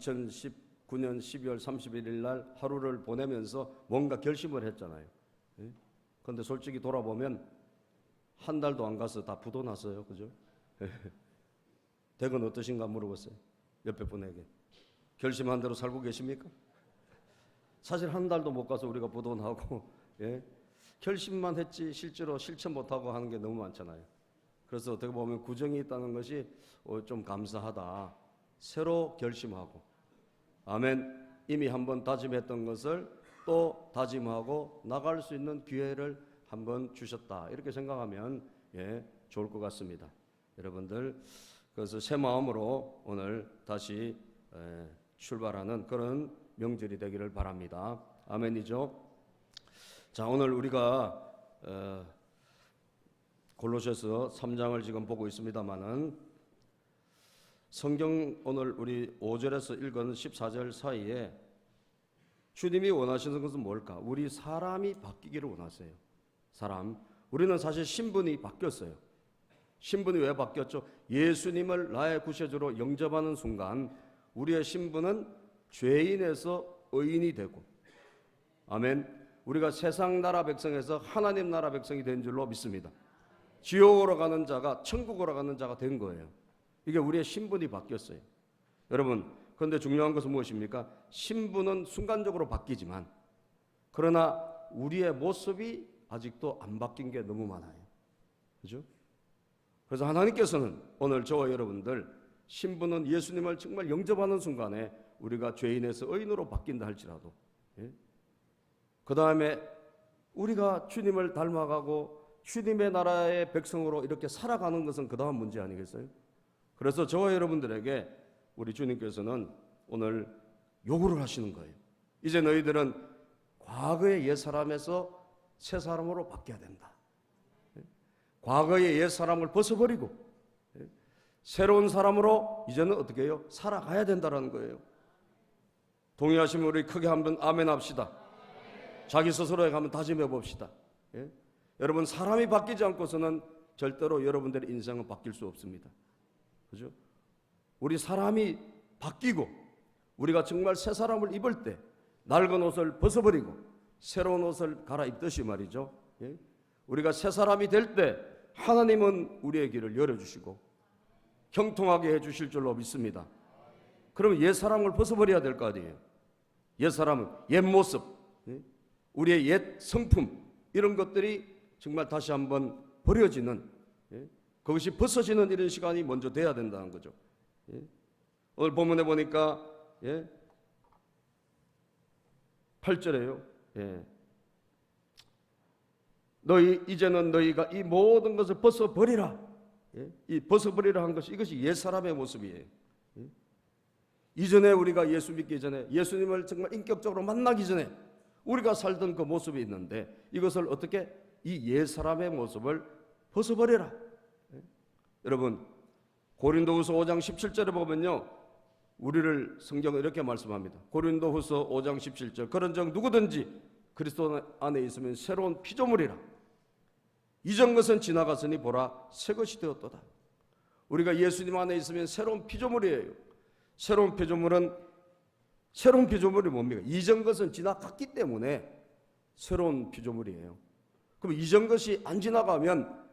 2019년 12월 31일 날 하루를 보내면서 뭔가 결심을 했잖아요. 그런데 솔직히 돌아보면 한 달도 안 가서 다 부도 났어요. 그죠? 댁은 어떠신가 물어봤어요. 옆에 분에게. 결심한 대로 살고 계십니까? 사실 한 달도 못 가서 우리가 부도 나고 결심만 했지 실제로 실천 못하고 하는 게 너무 많잖아요. 그래서 어떻게 보면 구정이 있다는 것이 좀 감사하다. 새로 결심하고, 아멘, 이미 한번 다짐했던 것을 또 다짐하고 나갈 수 있는 기회를 한번 주셨다. 이렇게 생각하면 좋을 것 같습니다. 여러분들, 그래서 새 마음으로 오늘 다시 출발하는 그런 명절이 되기를 바랍니다. 아멘이죠. 자, 오늘 우리가 골로새서 3장을 지금 보고 있습니다마는 성경 오늘 우리 5절에서 읽은 14절 사이에 주님이 원하시는 것은 뭘까? 우리 사람이 바뀌기를 원하세요. 사람. 우리는 사실 신분이 바뀌었어요. 신분이 왜 바뀌었죠? 예수님을 나의 구세주로 영접하는 순간 우리의 신분은 죄인에서 의인이 되고, 아멘, 우리가 세상 나라 백성에서 하나님 나라 백성이 된 줄로 믿습니다. 지옥으로 가는 자가 천국으로 가는 자가 된 거예요. 이게 우리의 신분이 바뀌었어요. 여러분, 그런데 중요한 것은 무엇입니까? 신분은 순간적으로 바뀌지만 그러나 우리의 모습이 아직도 안 바뀐 게 너무 많아요. 그죠? 그래서 하나님께서는 오늘 저와 여러분들 신분은 예수님을 정말 영접하는 순간에 우리가 죄인에서 의인으로 바뀐다 할지라도 그 다음에 우리가 주님을 닮아가고 주님의 나라의 백성으로 이렇게 살아가는 것은 그 다음 문제 아니겠어요? 그래서 저와 여러분들에게 우리 주님께서는 오늘 요구를 하시는 거예요. 이제 너희들은 과거의 옛사람에서 새사람으로 바뀌어야 된다. 과거의 옛사람을 벗어버리고 새로운 사람으로 이제는 어떻게 해요? 살아가야 된다는 거예요. 동의하시면 우리 크게 한번 아멘 합시다. 자기 스스로에 한번 다짐해 봅시다. 여러분, 사람이 바뀌지 않고서는 절대로 여러분들의 인생은 바뀔 수 없습니다. 그죠? 우리 사람이 바뀌고 우리가 정말 새 사람을 입을 때 낡은 옷을 벗어버리고 새로운 옷을 갈아입듯이 말이죠. 우리가 새 사람이 될 때 하나님은 우리의 길을 열어주시고 형통하게 해주실 줄로 믿습니다. 그러면 옛 사람을 벗어버려야 될 거 아니에요. 옛 사람은 옛 모습, 우리의 옛 성품, 이런 것들이 정말 다시 한번 버려지는, 그것이 벗어지는 이런 시간이 먼저 돼야 된다는 거죠. 오늘 본문에 보니까 8절에요. 이제는 너희가 이 모든 것을 벗어버리라. 이 벗어버리라 한 것이 이것이 옛사람의 모습이에요. 이전에 우리가 예수 믿기 전에 예수님을 정말 인격적으로 만나기 전에 우리가 살던 그 모습이 있는데 이것을 어떻게 이 옛사람의 모습을 벗어버리라. 여러분, 고린도후서 5장 17절에 보면요, 우리를 성경은 이렇게 말씀합니다. 고린도후서 5장 17절, 그런즉 누구든지 그리스도 안에 있으면 새로운 피조물이라. 이전 것은 지나갔으니 보라 새 것이 되었도다. 우리가 예수님 안에 있으면 새로운 피조물이에요. 새로운 피조물이 뭡니까? 이전 것은 지나갔기 때문에 새로운 피조물이에요. 그럼 이전 것이 안 지나가면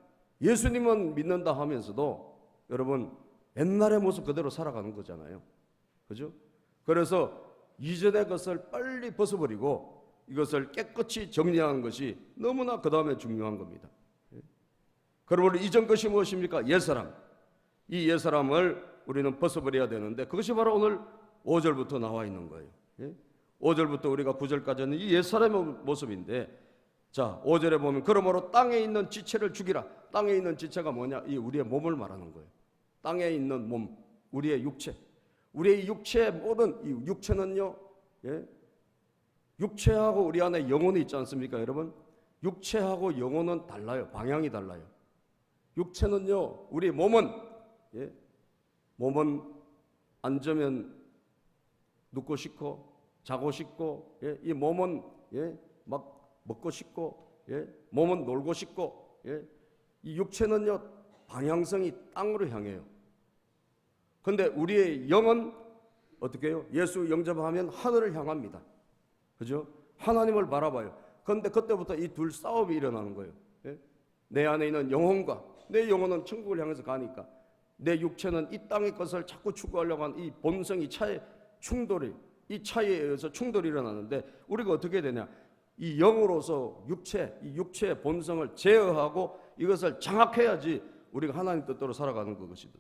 예수님은 믿는다 하면서도 여러분 옛날의 모습 그대로 살아가는 거잖아요. 그죠? 그래서 이전의 것을 빨리 벗어버리고 이것을 깨끗이 정리하는 것이 너무나 그 다음에 중요한 겁니다. 그러므로 이전 것이 무엇입니까? 옛사람. 이 옛사람을 우리는 벗어버려야 되는데 그것이 바로 오늘 5절부터 나와 있는 거예요. 5절부터 우리가 9절까지는 이 옛사람의 모습인데, 자 5절에 보면 그러므로 땅에 있는 지체를 죽이라. 땅에 있는 지체가 뭐냐? 이 우리의 몸을 말하는 거예요. 땅에 있는 몸, 우리의 육체. 우리의 육체의 모든 이 육체는요, 육체하고 우리 안에 영혼이 있지 않습니까, 여러분? 육체하고 영혼은 달라요. 방향이 달라요. 육체는요, 우리 몸은 앉으면 눕고 싶고 자고 싶고, 이 몸은 막 먹고 싶고, 몸은 놀고 싶고, 이 육체는요 방향성이 땅으로 향해요. 그런데 우리의 영은 어떻게 해요? 예수 영접하면 하늘을 향합니다. 그죠? 하나님을 바라봐요. 그런데 그때부터 이 둘 싸움이 일어나는 거예요. 예? 내 안에 있는 영혼과 내 영혼은 천국을 향해서 가니까 내 육체는 이 땅의 것을 자꾸 추구하려고 하는 이 본성이 차에 충돌이, 이 차이에 의해서 충돌이 일어나는데 우리가 어떻게 되냐? 이 영으로서 이 육체의 본성을 제어하고 이것을 장악해야지 우리가 하나님 뜻대로 살아가는 것이다.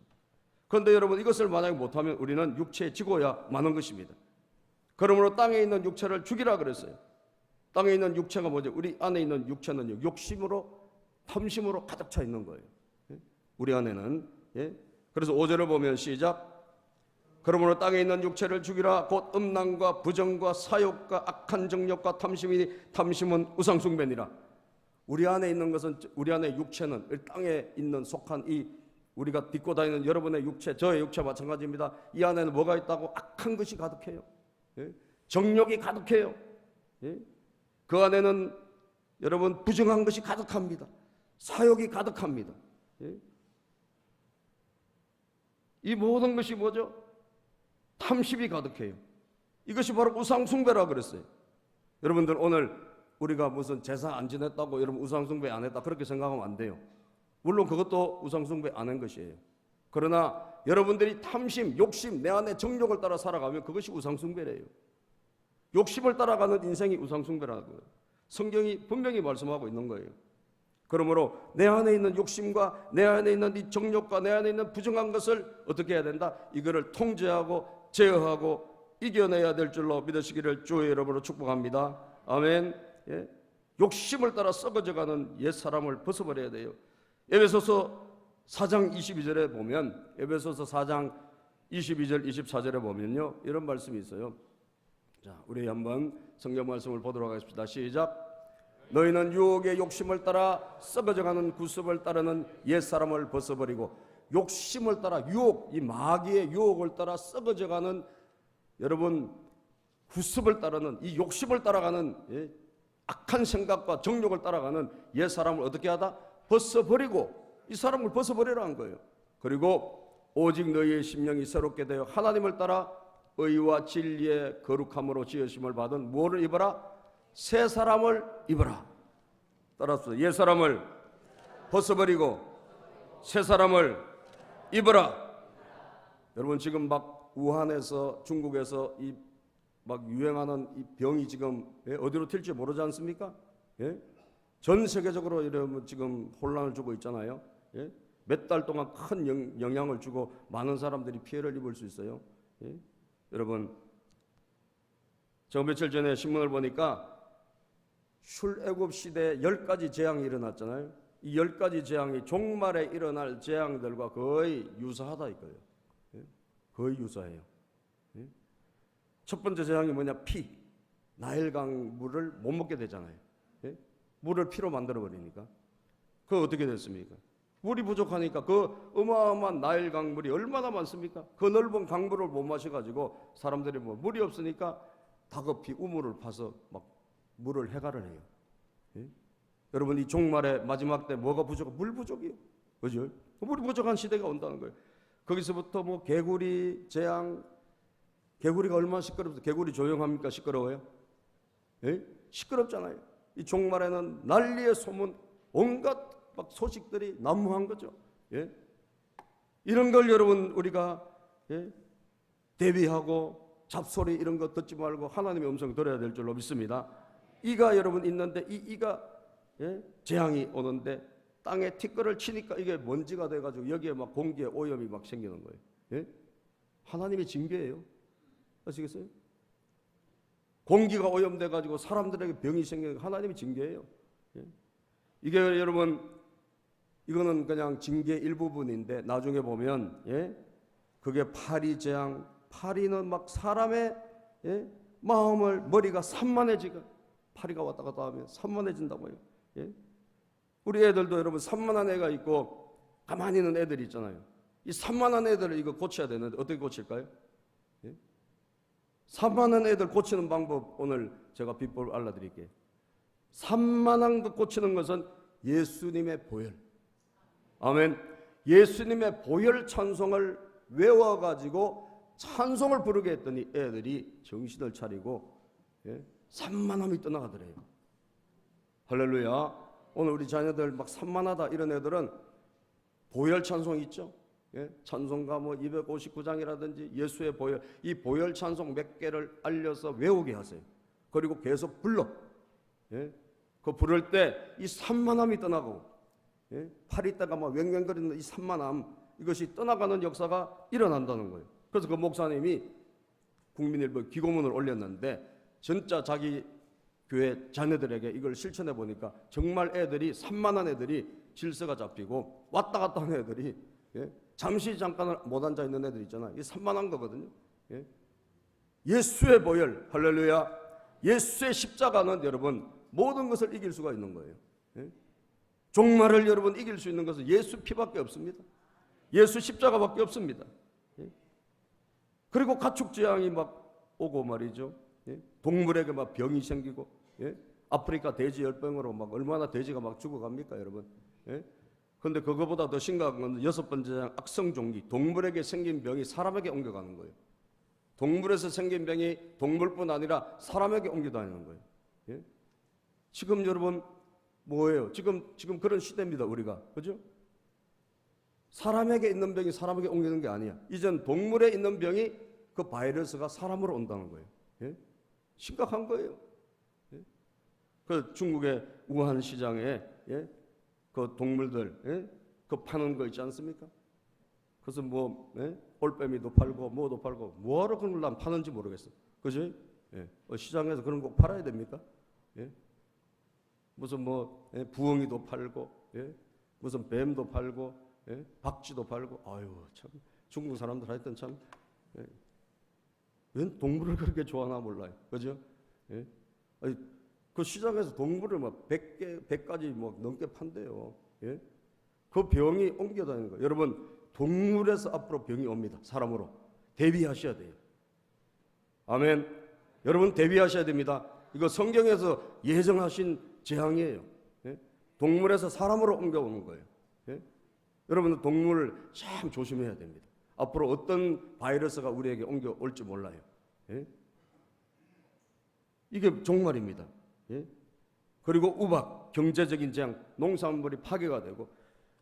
그런데 여러분, 이것을 만약에 못하면 우리는 육체에 지고야 마는 것입니다. 그러므로 땅에 있는 육체를 죽이라 그랬어요. 땅에 있는 육체가 뭐죠? 우리 안에 있는 육체는 욕심으로, 탐심으로 가득 차 있는 거예요. 우리 안에는. 그래서 5절을 보면 시작. 그러므로 땅에 있는 육체를 죽이라. 곧 음란과 부정과 사욕과 악한 정욕과 탐심이니 탐심은 우상숭배니라. 우리 안에 있는 것은, 우리 안에 육체는 땅에 있는 속한 이 우리가 딛고 다니는 여러분의 육체, 저의 육체 마찬가지입니다. 이 안에는 뭐가 있다고? 악한 것이 가득해요. 정욕이 가득해요. 그 안에는 여러분 부정한 것이 가득합니다. 사욕이 가득합니다. 이 모든 것이 뭐죠? 탐심이 가득해요. 이것이 바로 우상숭배라고 그랬어요. 여러분들 오늘 우리가 무슨 제사 안 지냈다고 여러분 우상숭배 안 했다 그렇게 생각하면 안 돼요. 물론 그것도 우상숭배 안 한 것이에요. 그러나 여러분들이 탐심, 욕심, 내 안에 정욕을 따라 살아가면 그것이 우상숭배래요. 욕심을 따라가는 인생이 우상숭배라는 거예요. 성경이 분명히 말씀하고 있는 거예요. 그러므로 내 안에 있는 욕심과 내 안에 있는 이 정욕과 내 안에 있는 부정한 것을 어떻게 해야 된다? 이거를 통제하고 제어하고 이겨내야 될 줄로 믿으시기를 주의 이름으로 축복합니다. 아멘. 욕심을 따라 썩어져가는 옛사람을 벗어버려야 돼요. 에베소서 4장 22절에 보면, 에베소서 4장 22절 24절에 보면요, 이런 말씀이 있어요. 자, 우리 한번 성경 말씀을 보도록 하겠습니다. 시작. 너희는 유혹의 욕심을 따라 썩어져가는 구습을 따르는 옛사람을 벗어버리고, 욕심을 따라, 유혹, 이 마귀의 유혹을 따라 썩어져가는 여러분 구습을 따르는, 이 욕심을 따라가는 악한 생각과 정욕을 따라가는 옛사람을 어떻게 하다? 벗어버리고, 이 사람을 벗어버리라는 거예요. 그리고 오직 너희의 심령이 새롭게 되어 하나님을 따라 의와 진리의 거룩함으로 지으심을 받은 무엇을 입어라? 새 사람을 입어라. 따라서 옛 사람을 벗어버리고 새 사람을 입어라. 여러분 지금 막 우한에서, 중국에서 이 막 유행하는 이 병이 지금 어디로 튈지 모르지 않습니까? 전 세계적으로 이러면 지금 혼란을 주고 있잖아요. 몇 달 동안 큰 영향을 주고 많은 사람들이 피해를 입을 수 있어요. 여러분, 저 며칠 전에 신문을 보니까 출애굽 시대에 10가지 재앙이 일어났잖아요. 이 10가지 재앙이 종말에 일어날 재앙들과 거의 유사하다 이거예요. 거의 유사해요. 첫 번째 재앙이 뭐냐? 피. 나일강 물을 못 먹게 되잖아요. 물을 피로 만들어 버리니까. 그거 어떻게 됐습니까? 물이 부족하니까 그 어마어마한 나일강 물이 얼마나 많습니까? 그 넓은 강물을 못 마셔가지고 사람들이 뭐 물이 없으니까 다급히 우물을 파서 막 물을 해가를 해요. 여러분 이 종말의 마지막 때 뭐가 부족해? 물 부족이에요. 그죠? 물이 부족한 시대가 온다는 거예요. 거기서부터 뭐 개구리 재앙, 개구리가 얼마나 시끄럽죠? 개구리 조용합니까? 시끄러워요? 시끄럽잖아요. 이 종말에는 난리의 소문, 온갖 막 소식들이 난무한 거죠. 이런 걸 여러분 우리가 대비하고 잡소리 이런 거 듣지 말고 하나님의 음성 들어야 될 줄로 믿습니다. 이가 여러분 있는데 이가 재앙이 오는데 땅에 티끌을 치니까 이게 먼지가 돼가지고 여기에 막 공기에 오염이 막 생기는 거예요. 하나님의 징계예요. 아시겠어요? 공기가 오염돼가지고 사람들에게 병이 생기는 하나님의 징계예요. 이게 여러분 이거는 그냥 징계 일부분인데 나중에 보면 그게 파리 재앙, 파리는 막 사람의 마음을 머리가 산만해지고 파리가 왔다 갔다 하면 산만해진다고요. 우리 애들도 여러분 산만한 애가 있고 가만히 있는 애들이 있잖아요. 이 산만한 애들을 이거 고쳐야 되는데 어떻게 고칠까요? 산만한 애들 고치는 방법 오늘 제가 비법을 알려드릴게요. 산만한 것 고치는 것은 예수님의 보혈. 아멘. 예수님의 보혈 찬송을 외워가지고 찬송을 부르게 했더니 애들이 정신을 차리고 산만함이 떠나가더래요. 할렐루야. 오늘 우리 자녀들 막 산만하다 이런 애들은 보혈 찬송 있죠. 찬송가 뭐 259장이라든지 예수의 보혈, 이 보혈 찬송 몇 개를 알려서 외우게 하세요. 그리고 계속 불러. 그 부를 때 이 산만함이 떠나고 팔이 있다가 막 왱왱거리는 이 산만함, 이것이 떠나가는 역사가 일어난다는 거예요. 그래서 그 목사님이 국민일보 기고문을 올렸는데 진짜 자기 교회 자녀들에게 이걸 실천해 보니까 정말 애들이 산만한 애들이 질서가 잡히고 왔다 갔다 하는 애들이 잠시 잠깐 못 앉아 있는 애들 있잖아요. 이게 산만한 거거든요. 예수의 보혈, 할렐루야. 예수의 십자가는 여러분 모든 것을 이길 수가 있는 거예요. 종말을 여러분 이길 수 있는 것은 예수 피밖에 없습니다. 예수 십자가밖에 없습니다. 그리고 가축재앙이 막 오고 말이죠. 동물에게 막 병이 생기고, 아프리카 돼지열병으로 막 얼마나 돼지가 막 죽어갑니까, 여러분? 그런데 그거보다 더 심각한 건 6번째 악성종기, 동물에게 생긴 병이 사람에게 옮겨가는 거예요. 동물에서 생긴 병이 동물뿐 아니라 사람에게 옮겨다니는 거예요. 지금 여러분 뭐예요? 지금 그런 시대입니다, 우리가. 그죠? 사람에게 있는 병이 사람에게 옮기는 게 아니야. 이젠 동물에 있는 병이 그 바이러스가 사람으로 온다는 거예요. 심각한 거예요. 그 중국의 우한 시장에 그 동물들 그 파는 거 있지 않습니까? 그래서 뭐 올빼미도 팔고 뭐도 팔고 뭐하러 그런 걸 난 파는지 모르겠어. 그죠? 시장에서 그런 거 팔아야 됩니까? 무슨 뭐 부엉이도 팔고 무슨 뱀도 팔고 박쥐도 팔고 아유 참 중국 사람들 하여튼 참 웬 동물을 그렇게 좋아하나 몰라요. 그죠? 아니, 그 시장에서 동물을 막 100가지 뭐 넘게 판대요. 그 병이 옮겨다니는 거예요. 여러분 동물에서 앞으로 병이 옵니다. 사람으로 대비하셔야 돼요. 아멘. 여러분 대비하셔야 됩니다. 이거 성경에서 예정하신 재앙이에요. 동물에서 사람으로 옮겨오는 거예요. 여러분 동물을 참 조심해야 됩니다. 앞으로 어떤 바이러스가 우리에게 옮겨올지 몰라요. 이게 종말입니다. 그리고 우박, 경제적인 재앙, 농산물이 파괴가 되고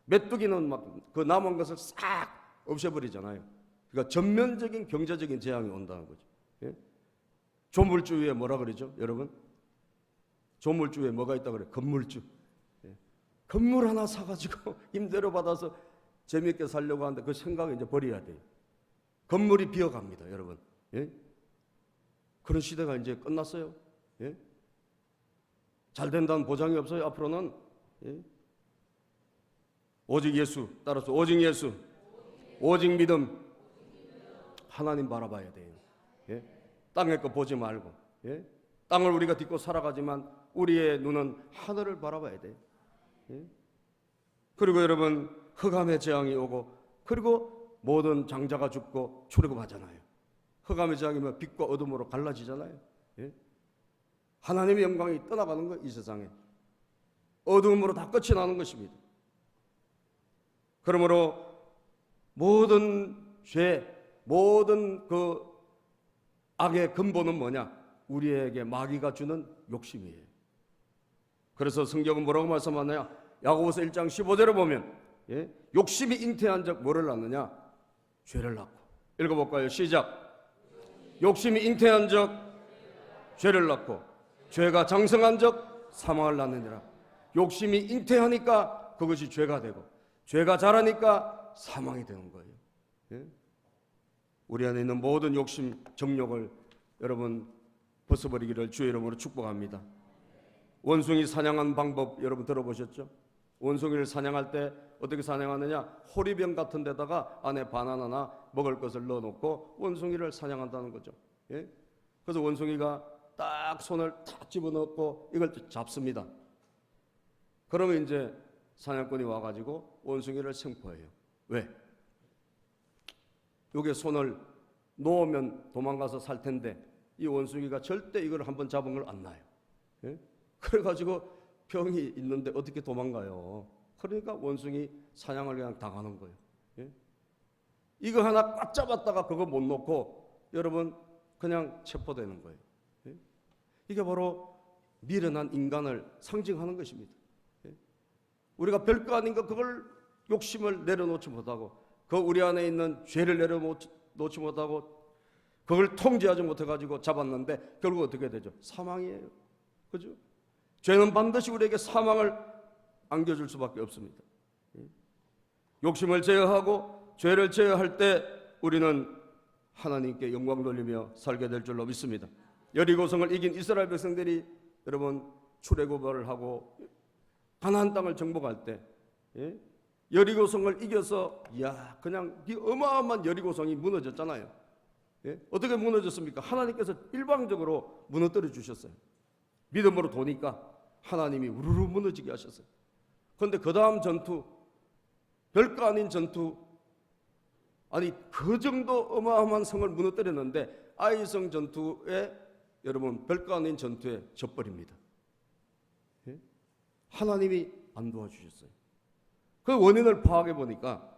메뚜기는 막 그 남은 것을 싹 없애버리잖아요. 그러니까 전면적인 경제적인 재앙이 온다는 거죠. 조물주 위에 뭐라 그러죠, 여러분? 조물주 위에 뭐가 있다 그래? 건물주. 건물 하나 사가지고 임대료 받아서 재미있게 살려고 하는데 그 생각을 이제 버려야 돼요. 건물이 비어갑니다, 여러분. 그런 시대가 이제 끝났어요. 잘 된다는 보장이 없어요, 앞으로는. 오직 예수, 따라서 오직 예수, 오직 믿음, 하나님 바라봐야 돼요. 땅의 거 보지 말고. 땅을 우리가 딛고 살아가지만 우리의 눈은 하늘을 바라봐야 돼요. 그리고 여러분 흑암의 재앙이 오고 그리고 모든 장자가 죽고 출애굽하잖아요. 흑암의 재앙이면 빛과 어둠으로 갈라지잖아요. 하나님의 영광이 떠나가는 거, 이 세상에 어둠으로 다 끝이 나는 것입니다. 그러므로 모든 죄, 모든 그 악의 근본은 뭐냐? 우리에게 마귀가 주는 욕심이에요. 그래서 성경은 뭐라고 말씀하느냐? 야고보서 1장 15절에 보면 욕심이 잉태한 적 뭐를 낳느냐? 죄를 낳고. 읽어볼까요? 시작. 욕심이 잉태한 적 죄를 낳고 죄가 장성한 적 사망을 낳느니라. 욕심이 잉태하니까 그것이 죄가 되고 죄가 자라니까 사망이 되는 거예요. 우리 안에 있는 모든 욕심, 정욕을 여러분 벗어버리기를 주의 이름으로 축복합니다. 원숭이 사냥한 방법 여러분 들어보셨죠? 원숭이를 사냥할 때 어떻게 사냥하느냐? 호리병 같은 데다가 안에 바나나나 먹을 것을 넣어놓고 원숭이를 사냥한다는 거죠. 그래서 원숭이가 딱 손을 탁 집어넣고 이걸 잡습니다. 그러면 이제 사냥꾼이 와가지고 원숭이를 생포해요. 왜? 여기에 손을 놓으면 도망가서 살 텐데 이 원숭이가 절대 이걸 한번 잡은 걸 안 놔요. 그래가지고 병이 있는데 어떻게 도망가요? 그러니까 원숭이 사냥을 그냥 당하는 거예요. 이거 하나 꽉 잡았다가 그거 못 놓고 여러분 그냥 체포되는 거예요. 이게 바로 미련한 인간을 상징하는 것입니다. 우리가 별거 아닌 거 그걸 욕심을 내려놓지 못하고 그 우리 안에 있는 죄를 내려놓지 못하고 그걸 통제하지 못해가지고 잡았는데 결국 어떻게 되죠? 사망이에요. 그죠? 죄는 반드시 우리에게 사망을 안겨줄 수밖에 없습니다. 욕심을 제어하고 죄를 제어할 때 우리는 하나님께 영광 돌리며 살게 될 줄로 믿습니다. 여리고성을 이긴 이스라엘 백성들이 여러분 출애굽을 하고 가나안 땅을 정복할 때 여리고성을 이겨서 그냥 이 어마어마한 여리고성이 무너졌잖아요. 어떻게 무너졌습니까? 하나님께서 일방적으로 무너뜨려 주셨어요. 믿음으로 도니까 하나님이 우르르 무너지게 하셨어요. 그런데 그 다음 전투, 별거 아닌 전투, 아니 그 정도 어마어마한 성을 무너뜨렸는데 아이성 전투에 여러분 별거 아닌 전투에 져버립니다. 하나님이 안 도와주셨어요. 그 원인을 파악해 보니까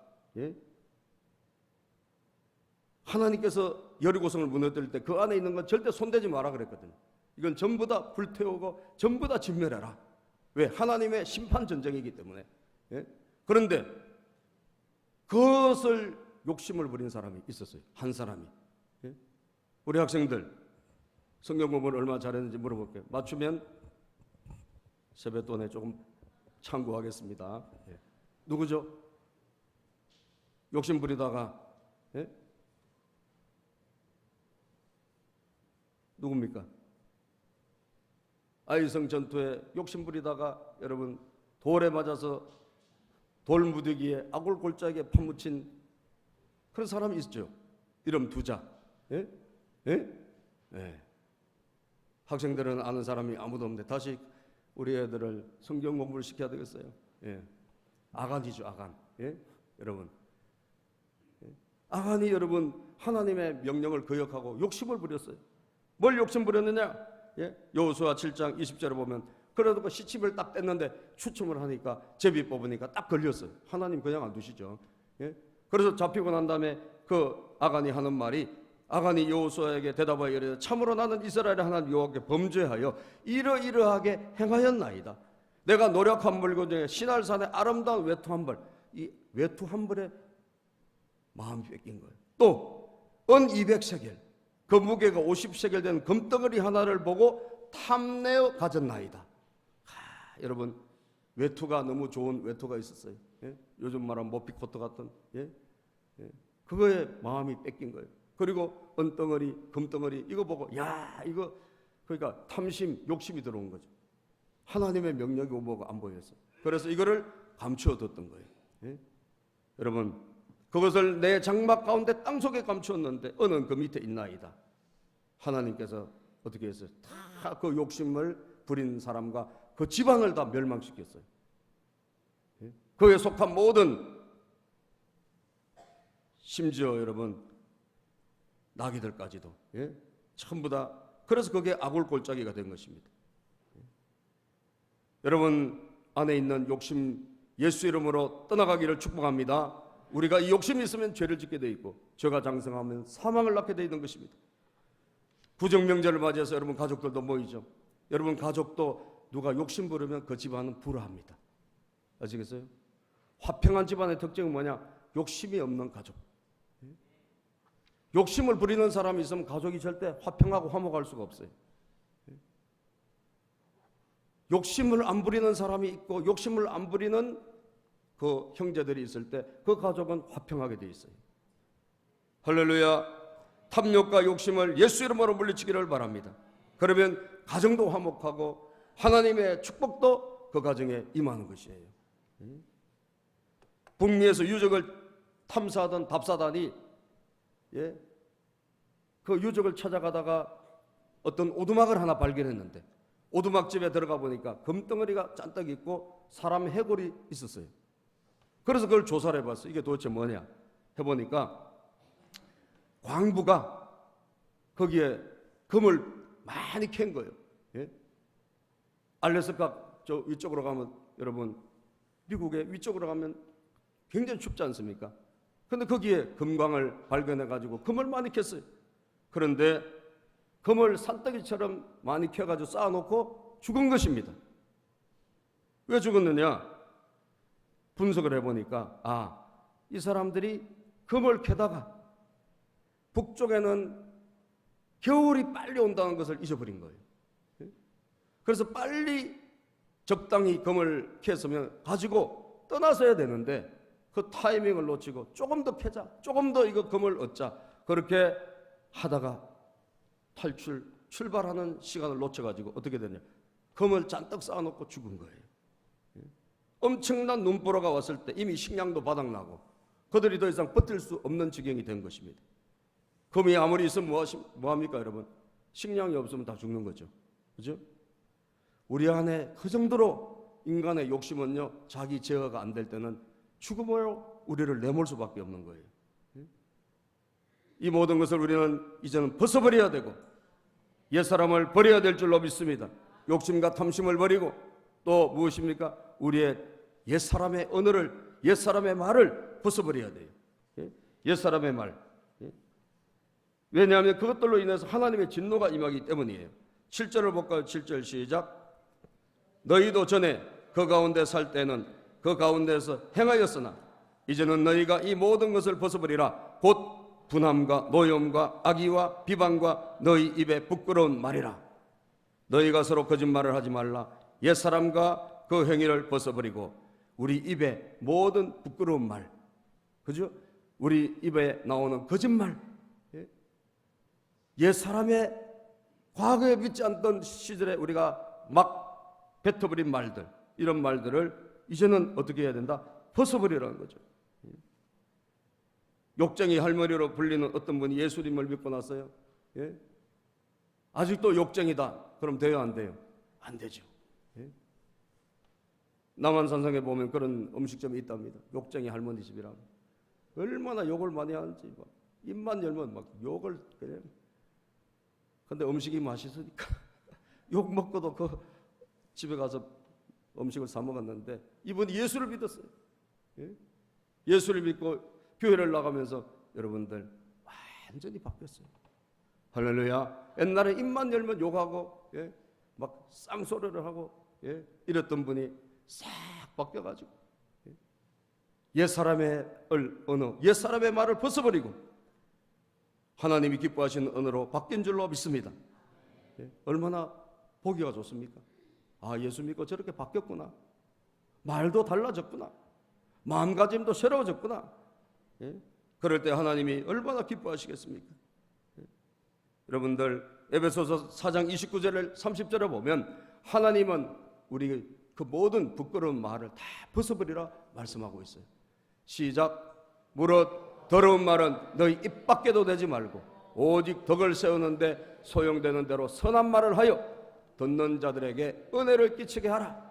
하나님께서 여리고성을 무너뜨릴 때 그 안에 있는 건 절대 손대지 마라 그랬거든요. 이건 전부 다 불태우고 전부 다 진멸해라. 왜? 하나님의 심판 전쟁이기 때문에. 그런데 그것을 욕심을 부린 사람이 있었어요. 한 사람이. 우리 학생들 성경 공부를 얼마나 잘했는지 물어볼게요. 맞추면 세뱃돈에 조금 참고하겠습니다. 누구죠? 욕심 부리다가 누굽니까? 아이성 전투에 욕심 부리다가 여러분 돌에 맞아서 돌 무더기에 아골 골짜기에 파묻힌 그런 사람이 있죠. 이름 두자. 학생들은 아는 사람이 아무도 없는데 다시 우리 애들을 성경 공부를 시켜야 되겠어요. 아간이죠, 아간. 여러분. 아간이 여러분 하나님의 명령을 거역하고 욕심을 부렸어요. 뭘 욕심 부렸느냐? 여호수아 7장 20절에 보면 그래도 그 시침을 딱 뗐는데 추첨을 하니까 제비 뽑으니까 딱 걸렸어요. 하나님 그냥 안 두시죠. 그래서 잡히고 난 다음에 그 아간이 하는 말이 아간이 여호수아에게 대답하여 이르되 참으로 나는 이스라엘의 하나님 여호와께 범죄하여 이러이러하게 행하였나이다. 내가 노력한 물건 중에 시날산의 아름다운 외투 한 벌, 이 외투 한 벌에 마음이 뺏긴 거예요. 또 은 200세겔, 그 무게가 50세겔 되는 금덩어리 하나를 보고 탐내어 가졌나이다. 여러분 외투가 너무 좋은 외투가 있었어요. 요즘 말하면 모피코트 같은 그거에 마음이 뺏긴 거예요. 그리고 은덩어리, 금덩어리 이거 보고 이거 그러니까 탐심, 욕심이 들어온 거죠. 하나님의 명령이 오고 안 보였어요. 그래서 이거를 감추어뒀던 거예요. 여러분 그것을 내 장막 가운데 땅속에 감추었는데 은은 그 밑에 있나이다. 하나님께서 어떻게 했어요? 다 그 욕심을 부린 사람과 그 집안을 다 멸망시켰어요. 그에 속한 모든 심지어 여러분 나귀들까지도 전부 다 그래서 그게 아골골짜기가 된 것입니다. 여러분 안에 있는 욕심 예수 이름으로 떠나가기를 축복합니다. 우리가 이 욕심이 있으면 죄를 짓게 돼 있고 죄가 장성하면 사망을 낳게 돼 있는 것입니다. 구정명절을 맞이해서 여러분 가족들도 모이죠. 여러분 가족도 누가 욕심 부르면 그 집안은 불화합니다. 아시겠어요? 화평한 집안의 특징은 뭐냐? 욕심이 없는 가족. 욕심을 부리는 사람이 있으면 가족이 절대 화평하고 화목할 수가 없어요. 욕심을 안 부리는 사람이 있고 욕심을 안 부리는 그 형제들이 있을 때 그 가족은 화평하게 돼 있어요. 할렐루야. 탐욕과 욕심을 예수 이름으로 물리치기를 바랍니다. 그러면 가정도 화목하고 하나님의 축복도 그 가정에 임하는 것이에요. 북미에서 유적을 탐사하던 답사단이 그 유적을 찾아가다가 어떤 오두막을 하나 발견했는데 오두막집에 들어가 보니까 금덩어리가 잔뜩 있고 사람 해골이 있었어요. 그래서 그걸 조사를 해봤어요. 이게 도대체 뭐냐 해보니까 광부가 거기에 금을 많이 캔 거예요. 알래스카 저 위쪽으로 가면 여러분 미국의 위쪽으로 가면 굉장히 춥지 않습니까? 근데 거기에 금광을 발견해 가지고 금을 많이 캤어요. 그런데 금을 산더기처럼 많이 켜가지고 쌓아놓고 죽은 것입니다. 왜 죽었느냐? 분석을 해보니까 이 사람들이 금을 캐다가 북쪽에는 겨울이 빨리 온다는 것을 잊어버린 거예요. 그래서 빨리 적당히 금을 캤으면 가지고 떠나서야 되는데 그 타이밍을 놓치고 조금 더 캐자, 조금 더 이거 금을 얻자, 그렇게 하다가 출발하는 시간을 놓쳐가지고 어떻게 되냐? 금을 잔뜩 쌓아놓고 죽은 거예요. 엄청난 눈보라가 왔을 때 이미 식량도 바닥나고 그들이 더 이상 버틸 수 없는 지경이 된 것입니다. 금이 아무리 있으면 뭐합니까 여러분? 식량이 없으면 다 죽는 거죠. 그죠? 우리 안에 그 정도로 인간의 욕심은요, 자기 제어가 안 될 때는 죽음으로 우리를 내몰 수밖에 없는 거예요. 이 모든 것을 우리는 이제는 벗어버려야 되고 옛사람을 버려야 될 줄로 믿습니다. 욕심과 탐심을 버리고 또 무엇입니까? 우리의 옛사람의 언어를, 옛사람의 말을 벗어버려야 돼요. 옛사람의 말. 왜냐하면 그것들로 인해서 하나님의 진노가 임하기 때문이에요. 7절을 볼까요? 7절 시작. 너희도 전에 그 가운데 살 때는 그 가운데서 행하였으나 이제는 너희가 이 모든 것을 벗어버리라. 곧 분함과 노염과 악의와 비방과 너희 입에 부끄러운 말이라. 너희가 서로 거짓말을 하지 말라. 옛사람과 그 행위를 벗어버리고 우리 입에 모든 부끄러운 말, 그죠? 우리 입에 나오는 거짓말, 옛사람의 과거에 믿지 않던 시절에 우리가 막 뱉어버린 말들, 이런 말들을 이제는 어떻게 해야 된다? 벗어버리라는 거죠. 욕쟁이 할머니로 불리는 어떤 분이 예수님을 믿고 났어요. 예? 아직도 욕쟁이다. 그럼 돼요, 안 돼요? 안 되죠. 예? 남한산성에 보면 그런 음식점이 있답니다. 욕쟁이 할머니 집이라고. 얼마나 욕을 많이 하는지 막 입만 열면 막 욕을 그냥. 근데 음식이 맛있으니까 욕 먹고도 그 집에 가서 음식을 사 먹었는데 이분이 예수를 믿었어요. 예? 예수를 믿고 교회를 나가면서 여러분들 완전히 바뀌었어요. 할렐루야. 옛날에 입만 열면 욕하고 막 쌍소리를 하고 이랬던 분이 싹 바뀌어가지고 옛사람의 언어, 옛사람의 말을 벗어버리고 하나님이 기뻐하시는 언어로 바뀐 줄로 믿습니다. 얼마나 보기가 좋습니까? 예수 믿고 저렇게 바뀌었구나. 말도 달라졌구나. 마음가짐도 새로워졌구나. 그럴 때 하나님이 얼마나 기뻐하시겠습니까? 여러분들 에베소서 4장 29절 30절에 보면 하나님은 우리 그 모든 부끄러운 말을 다 벗어버리라 말씀하고 있어요. 시작. 무릇 더러운 말은 너희 입 밖에도 내지 말고 오직 덕을 세우는데 소용되는 대로 선한 말을 하여 듣는 자들에게 은혜를 끼치게 하라.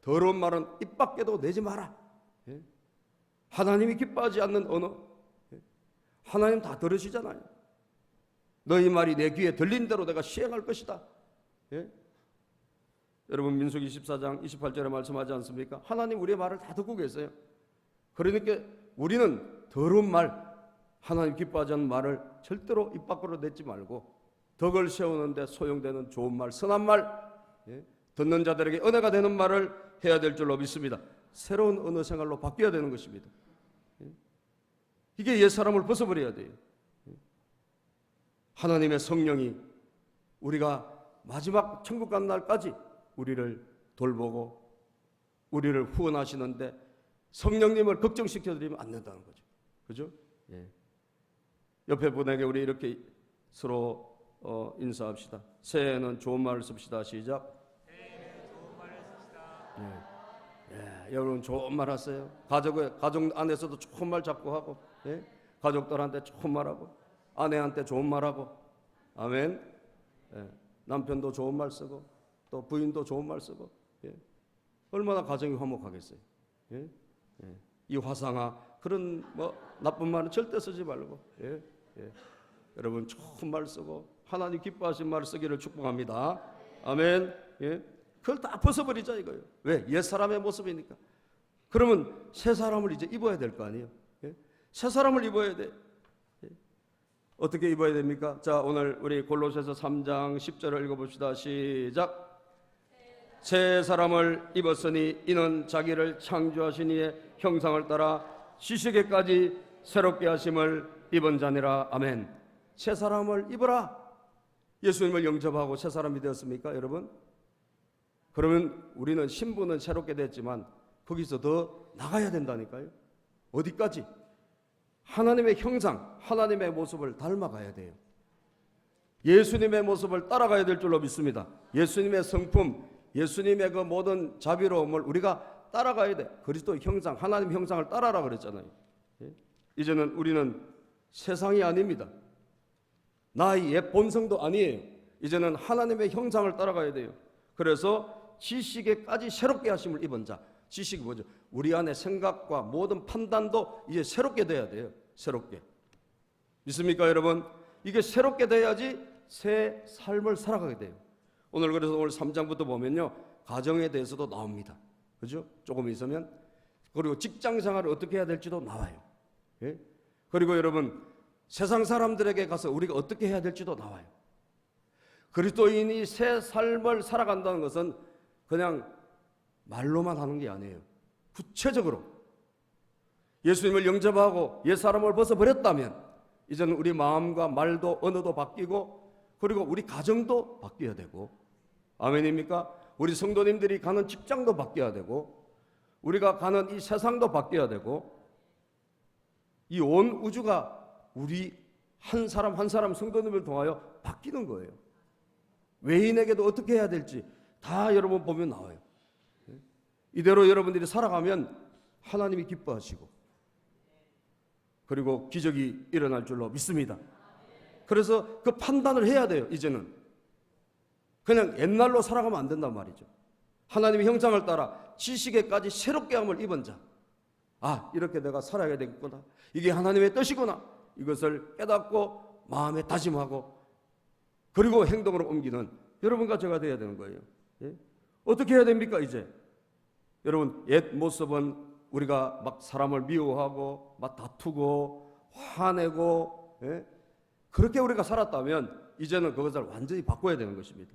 더러운 말은 입 밖에도 내지 마라. 하나님이 기뻐하지 않는 언어, 하나님 다 들으시잖아요. 너희 말이 내 귀에 들린 대로 내가 시행할 것이다. 여러분 민수기 14장 28절에 말씀하지 않습니까? 하나님 우리의 말을 다 듣고 계세요. 그러니까 우리는 더러운 말, 하나님 기뻐하지 않는 말을 절대로 입 밖으로 내지 말고 덕을 세우는데 소용되는 좋은 말, 선한 말, 듣는 자들에게 은혜가 되는 말을 해야 될 줄로 믿습니다. 새로운 언어 생활로 바뀌어야 되는 것입니다. 이게 옛사람을 벗어버려야 돼요. 하나님의 성령이 우리가 마지막 천국 간 날까지 우리를 돌보고 우리를 후원하시는데 성령님을 걱정시켜드리면 안 된다는 거죠. 그죠? 옆에 분에게 우리 이렇게 서로 인사합시다. 새해에는 좋은 말을 씁시다. 시작. 새해에는 좋은 말을 씁시다. 여러분 좋은 말 하세요. 가족 안에서도 좋은 말 자꾸 하고, 가족들한테 좋은 말하고, 아내한테 좋은 말하고, 아멘. 남편도 좋은 말 쓰고, 또 부인도 좋은 말 쓰고, 얼마나 가정이 화목하겠어요. 이 화상화 그런 나쁜 말은 절대 쓰지 말고, 여러분 좋은 말 쓰고 하나님 기뻐하신 말을 쓰기를 축복합니다. 아멘. 그걸 다 벗어버리자 이거예요. 왜? 옛사람의 모습이니까. 그러면 새 사람을 이제 입어야 될 거 아니에요. 새 사람을 입어야 돼. 어떻게 입어야 됩니까? 자, 오늘 우리 골로새서 3장 10절을 읽어봅시다. 시작. 새 사람을 입었으니 이는 자기를 창조하신 이의 형상을 따라 지식에까지 새롭게 하심을 입은 자니라. 아멘. 새 사람을 입어라. 예수님을 영접하고 새 사람이 되었습니까, 여러분? 그러면 우리는 신분은 새롭게 됐지만 거기서 더 나가야 된다니까요. 어디까지? 하나님의 형상, 하나님의 모습을 닮아가야 돼요. 예수님의 모습을 따라가야 될 줄로 믿습니다. 예수님의 성품, 예수님의 그 모든 자비로움을 우리가 따라가야 돼. 그리스도의 형상, 하나님 형상을 따라라 그랬잖아요. 이제는 우리는 세상이 아닙니다. 나의 옛 본성도 아니에요. 이제는 하나님의 형상을 따라가야 돼요. 그래서 지식에까지 새롭게 하심을 입은 자. 지식이 뭐죠? 우리 안에 생각과 모든 판단도 이제 새롭게 돼야 돼요. 새롭게. 믿습니까, 여러분? 이게 새롭게 돼야지 새 삶을 살아가게 돼요. 그래서 오늘 3장부터 보면요, 가정에 대해서도 나옵니다. 그죠? 조금 있으면. 그리고 직장 생활을 어떻게 해야 될지도 나와요. 예? 그리고 여러분, 세상 사람들에게 가서 우리가 어떻게 해야 될지도 나와요. 그리스도인이 새 삶을 살아간다는 것은 그냥 말로만 하는 게 아니에요. 구체적으로 예수님을 영접하고 옛 사람을 벗어버렸다면 이제는 우리 마음과 말도 언어도 바뀌고 그리고 우리 가정도 바뀌어야 되고, 아멘입니까? 우리 성도님들이 가는 직장도 바뀌어야 되고 우리가 가는 이 세상도 바뀌어야 되고 이 온 우주가 우리 한 사람 한 사람 성도님을 통하여 바뀌는 거예요. 외인에게도 어떻게 해야 될지 다 여러분 보면 나와요. 이대로 여러분들이 살아가면 하나님이 기뻐하시고 그리고 기적이 일어날 줄로 믿습니다. 그래서 그 판단을 해야 돼요. 이제는 그냥 옛날로 살아가면 안 된단 말이죠. 하나님의 형상을 따라 지식에까지 새롭게 함을 입은 자. 아, 이렇게 내가 살아야 되겠구나. 이게 하나님의 뜻이구나. 이것을 깨닫고 마음에 다짐하고 그리고 행동으로 옮기는 여러분과 제가 되어야 되는 거예요. 예? 어떻게 해야 됩니까, 이제? 여러분, 옛 모습은 우리가 막 사람을 미워하고 막 다투고 화내고, 예? 그렇게 우리가 살았다면 이제는 그것을 완전히 바꿔야 되는 것입니다.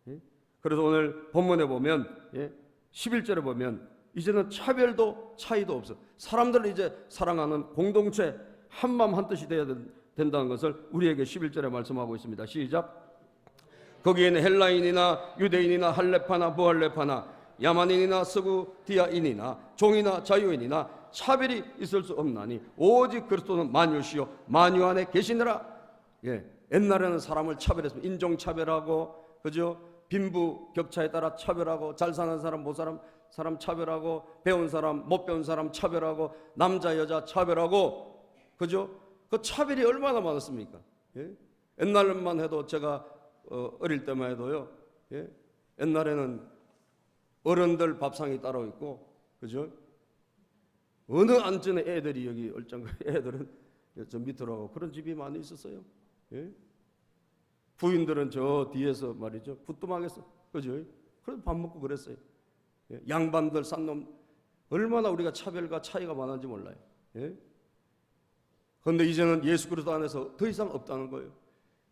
예? 그래서 오늘 본문에 보면 11절에 보면 이제는 차별도 차이도 없어. 사람들을 이제 사랑하는 공동체, 한마음 한뜻이 되어야 된다는 것을 우리에게 11절에 말씀하고 있습니다. 시작. 거기에는 헬라인이나 유대인이나 할레파나 부할레파나 야만인이나 스구디아인이나 종이나 자유인이나 차별이 있을 수 없나니 오직 그리스도는 만유시요 만유 안에 계시느라. 옛날에는 사람을 차별했습니다. 인종차별하고, 그죠? 빈부 격차에 따라 차별하고, 잘 사는 사람 못 사는 사람 차별하고, 배운 사람 못 배운 사람 차별하고, 남자 여자 차별하고, 그죠? 그 차별이 얼마나 많았습니까? 옛날만 해도 제가 어릴 때만 해도요, 옛날에는 어른들 밥상이 따로 있고, 그죠? 어느 안전에 애들이 여기 얼짱 애들은 저 밑으로 하고 그런 집이 많이 있었어요. 부인들은 저 뒤에서 말이죠, 부뚜막에서, 그죠? 그래서 밥 먹고 그랬어요. 양반들 싼놈 얼마나 우리가 차별과 차이가 많은지 몰라요. 그런데 이제는 예수 그리스도 안에서 더 이상 없다는 거예요.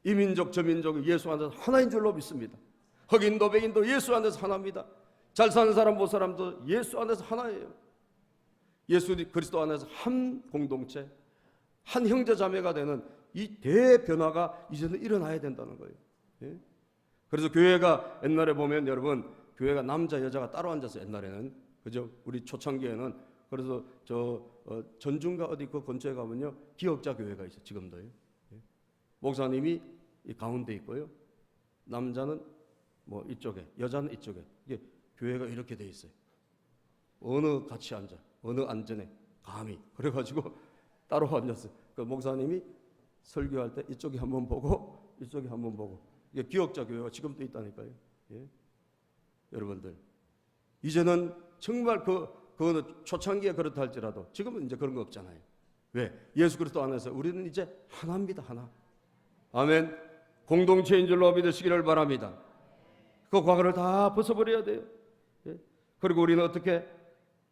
이 민족 저 민족이 예수 안에서 하나인 줄로 믿습니다. 흑인도 백인도 예수 안에서 하나입니다. 잘 사는 사람 못 사람도 예수 안에서 하나예요. 예수 그리스도 안에서 한 공동체, 한 형제 자매가 되는 이 대변화가 이제는 일어나야 된다는 거예요. 그래서 교회가 옛날에 보면 여러분, 교회가 남자 여자가 따로 앉아서 옛날에는, 그죠? 우리 초창기에는. 그래서 전중가 어디 그 근처에 가면요, 기억자 교회가 있어요. 지금도요. 목사님이 이 가운데 있고요, 남자는 뭐 이쪽에, 여자는 이쪽에. 이게 교회가 이렇게 돼 있어요. 어느 같이 앉아, 어느 안전에 감히. 그래가지고 따로 앉았어요. 그 목사님이 설교할 때 이쪽에 한번 보고 이쪽에 한번 보고. 이게 기억자 교회가 지금도 있다니까요. 여러분들, 이제는 정말 그거는 초창기에 그렇다 할지라도 지금은 이제 그런 거 없잖아요. 왜? 예수 그리스도 안에서 우리는 이제 하나입니다. 하나. 아멘. 공동체인 줄로 믿으시기를 바랍니다. 그 과거를 다 벗어버려야 돼요. 그리고 우리는 어떻게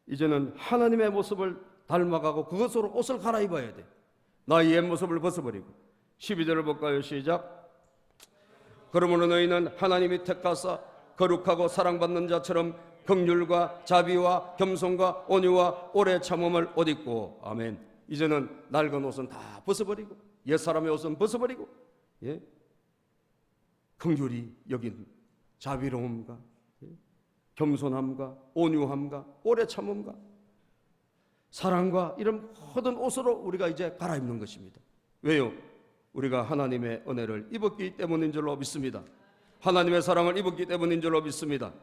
이제는 하나님의 모습을 닮아가고 그것으로 옷을 갈아입어야 돼. 나의 옛 모습을 벗어버리고. 12절을 볼까요? 시작. 그러므로 너희는 하나님이 택하사 거룩하고 사랑받는 자처럼 긍휼과 자비와 겸손과 온유와 오래 참음을 옷 입고. 아멘. 이제는 낡은 옷은 다 벗어버리고 옛사람의 옷은 벗어버리고, 예? 긍휼히 여긴 자비로움과, 예? 겸손함과 온유함과 오래 참음과 사랑과 이런 모든 옷으로 우리가 이제 갈아입는 것입니다. 왜요? 우리가 하나님의 은혜를 입었기 때문인 줄로 믿습니다. 하나님의 사랑을 입었기 때문인 줄로 믿습니다.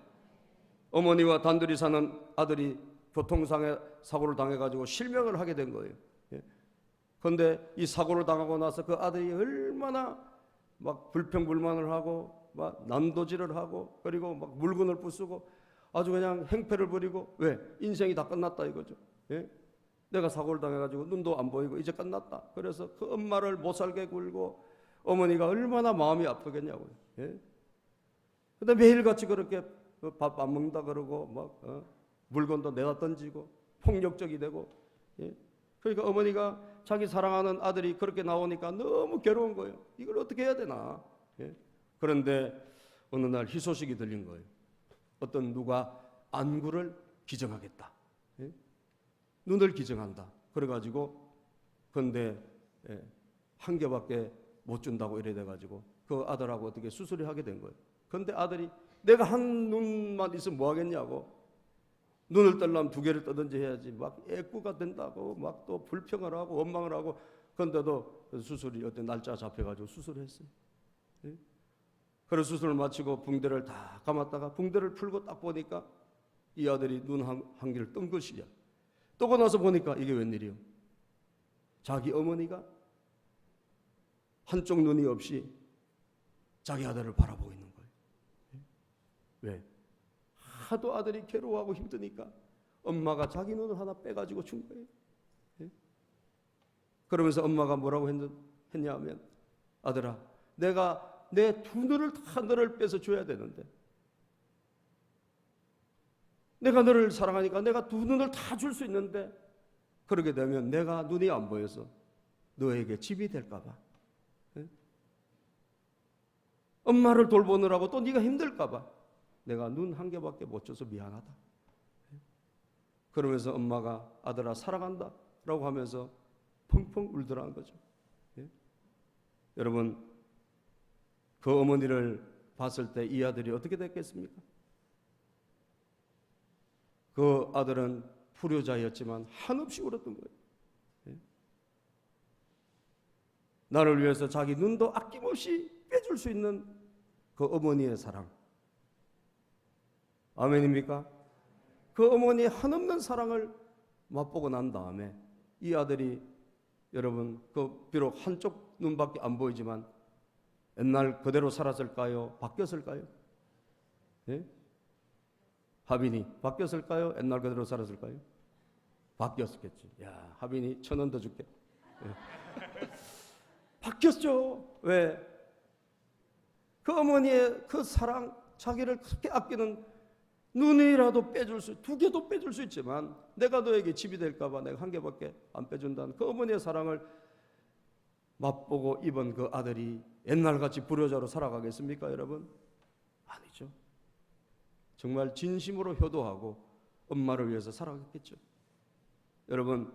어머니와 단둘이 사는 아들이 교통상해 사고를 당해가지고 실명을 하게 된 거예요. 그런데 이 사고를 당하고 나서 그 아들이 얼마나 막 불평불만을 하고 막 난도질을 하고 그리고 막 물건을 부수고 아주 그냥 행패를 부리고. 왜? 인생이 다 끝났다 이거죠. 예? 내가 사고를 당해가지고 눈도 안 보이고 이제 끝났다. 그래서 그 엄마를 못 살게 굴고 어머니가 얼마나 마음이 아프겠냐고요. 예? 근데 매일같이 그렇게 밥 안 먹는다 그러고 막 물건도 내다 던지고 폭력적이 되고. 예? 그러니까 어머니가 자기 사랑하는 아들이 그렇게 나오니까 너무 괴로운 거예요. 이걸 어떻게 해야 되나. 예? 그런데 어느 날 희소식이 들린 거예요. 어떤 누가 안구를 기증하겠다. 예? 눈을 기증한다. 그래가지고 근데 한 개밖에 못 준다고 이래 돼가지고 그 아들하고 어떻게 수술을 하게 된 거예요. 그런데 아들이 내가 한 눈만 있으면 뭐 하겠냐고. 눈을 떼려면 두 개를 떠든지 해야지 막 애꾸가 된다고 막 또 불평을 하고 원망을 하고. 그런데도 수술이 어떤 날짜 잡혀가지고 수술을 했어요. 예? 그래서 수술을 마치고 붕대를 다 감았다가 붕대를 풀고 딱 보니까 이 아들이 눈 한 개를 뜬 것이야. 뜨고 나서 보니까 이게 웬일이요? 자기 어머니가 한쪽 눈이 없이 자기 아들을 바라보고 있는 거예요. 왜? 하도 아들이 괴로워하고 힘드니까 엄마가 자기 눈을 하나 빼가지고 준 거예요. 예? 그러면서 엄마가 뭐라고 했냐 하면 아들아, 내가 내 두 눈을 다 너를 빼서 줘야 되는데 내가 너를 사랑하니까 내가 두 눈을 다 줄 수 있는데 그러게 되면 내가 눈이 안 보여서 너에게 집이 될까 봐. 예? 엄마를 돌보느라고 또 네가 힘들까 봐 내가 눈 한 개밖에 못 줘서 미안하다. 그러면서 엄마가 아들아 사랑한다 라고 하면서 펑펑 울더라는 거죠. 예? 여러분, 그 어머니를 봤을 때 이 아들이 어떻게 됐겠습니까? 그 아들은 불효자였지만 한없이 울었던 거예요. 예? 나를 위해서 자기 눈도 아낌없이 빼줄 수 있는 그 어머니의 사랑. 아멘입니까? 그 어머니의 한없는 사랑을 맛보고 난 다음에 이 아들이 여러분 그 비록 한쪽 눈밖에 안 보이지만 옛날 그대로 살았을까요? 바뀌었을까요? 예? 하빈이 바뀌었을까요? 옛날 그대로 살았을까요? 바뀌었겠지. 야, 하빈이 1,000원 더 줄게. 예. 바뀌었죠. 왜? 그 어머니의 그 사랑, 자기를 그렇게 아끼는 눈이라도 빼줄 수, 두 개도 빼줄 수 있지만 내가 너에게 집이 될까봐 내가 한 개밖에 안 빼준다는 그 어머니의 사랑을 맛보고 입은 그 아들이 옛날같이 불효자로 살아가겠습니까, 여러분? 아니죠. 정말 진심으로 효도하고 엄마를 위해서 살아갔겠죠. 여러분,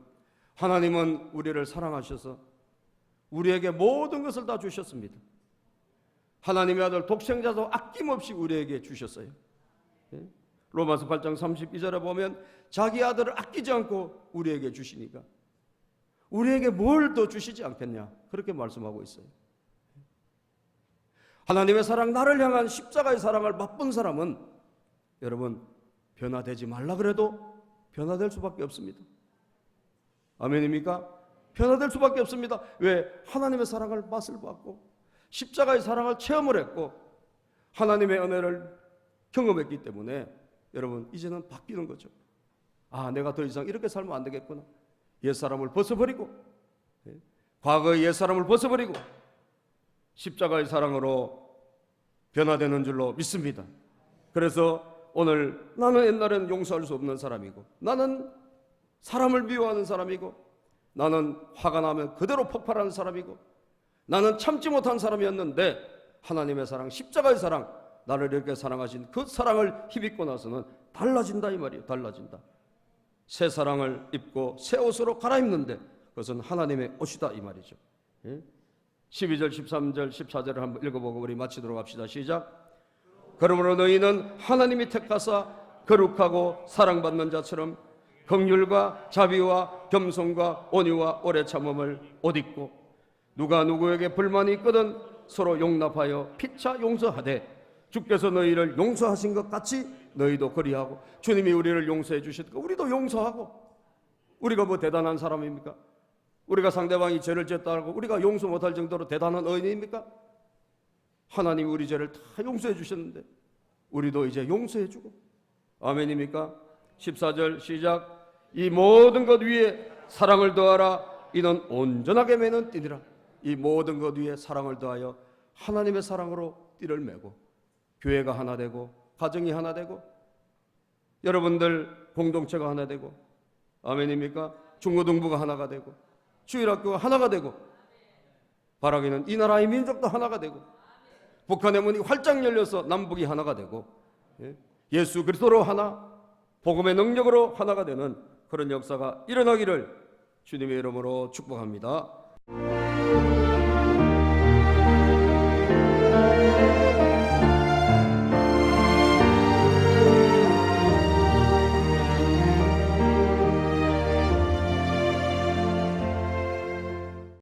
하나님은 우리를 사랑하셔서 우리에게 모든 것을 다 주셨습니다. 하나님의 아들 독생자도 아낌없이 우리에게 주셨어요. 예? 로마서 8장 32절에 보면 자기 아들을 아끼지 않고 우리에게 주시니까 우리에게 뭘 더 주시지 않겠냐 그렇게 말씀하고 있어요. 하나님의 사랑, 나를 향한 십자가의 사랑을 맛본 사람은 여러분 변화되지 말라 그래도 변화될 수밖에 없습니다. 아멘입니까? 변화될 수밖에 없습니다. 왜? 하나님의 사랑을 맛을 봤고 십자가의 사랑을 체험을 했고 하나님의 은혜를 경험했기 때문에 여러분 이제는 바뀌는 거죠. 아, 내가 더 이상 이렇게 살면 안 되겠구나. 옛사람을 벗어버리고 과거의 옛사람을 벗어버리고 십자가의 사랑으로 변화되는 줄로 믿습니다. 그래서 오늘 나는 옛날에는 용서할 수 없는 사람이고 나는 사람을 미워하는 사람이고, 나는 화가 나면 그대로 폭발하는 사람이고, 나는 참지 못한 사람이었는데 하나님의 사랑, 십자가의 사랑, 나를 이렇게 사랑하신 그 사랑을 힘입고 나서는 달라진다 이 말이에요. 달라진다. 새 사랑을 입고 새 옷으로 갈아입는데 그것은 하나님의 옷이다 이 말이죠. 12절, 13절, 14절을 한번 읽어보고 우리 마치도록 합시다. 시작. 그러므로 너희는 하나님이 택하사 거룩하고 사랑받는 자처럼 긍휼과 자비와 겸손과 온유와 오래 참음을 옷 입고, 누가 누구에게 불만이 있거든 서로 용납하여 피차 용서하되 주께서 너희를 용서하신 것 같이 너희도 그리하고. 주님이 우리를 용서해 주셨고 우리도 용서하고. 우리가 뭐 대단한 사람입니까? 우리가 상대방이 죄를 지었다고 우리가 용서 못할 정도로 대단한 의인입니까? 하나님이 우리 죄를 다 용서해 주셨는데 우리도 이제 용서해 주고. 아멘입니까? 14절 시작. 이 모든 것 위에 사랑을 더하라. 이는 온전하게 매는 띠니라. 이 모든 것 위에 사랑을 더하여 하나님의 사랑으로 띠를 매고, 교회가 하나 되고, 가정이 하나 되고, 여러분들 공동체가 하나 되고, 아멘입니까? 중고등부가 하나가 되고, 주일학교가 하나가 되고, 바라기는 이 나라의 민족도 하나가 되고, 북한의 문이 활짝 열려서 남북이 하나가 되고, 예수 그리스도로 하나, 복음의 능력으로 하나가 되는 그런 역사가 일어나기를 주님의 이름으로 축복합니다.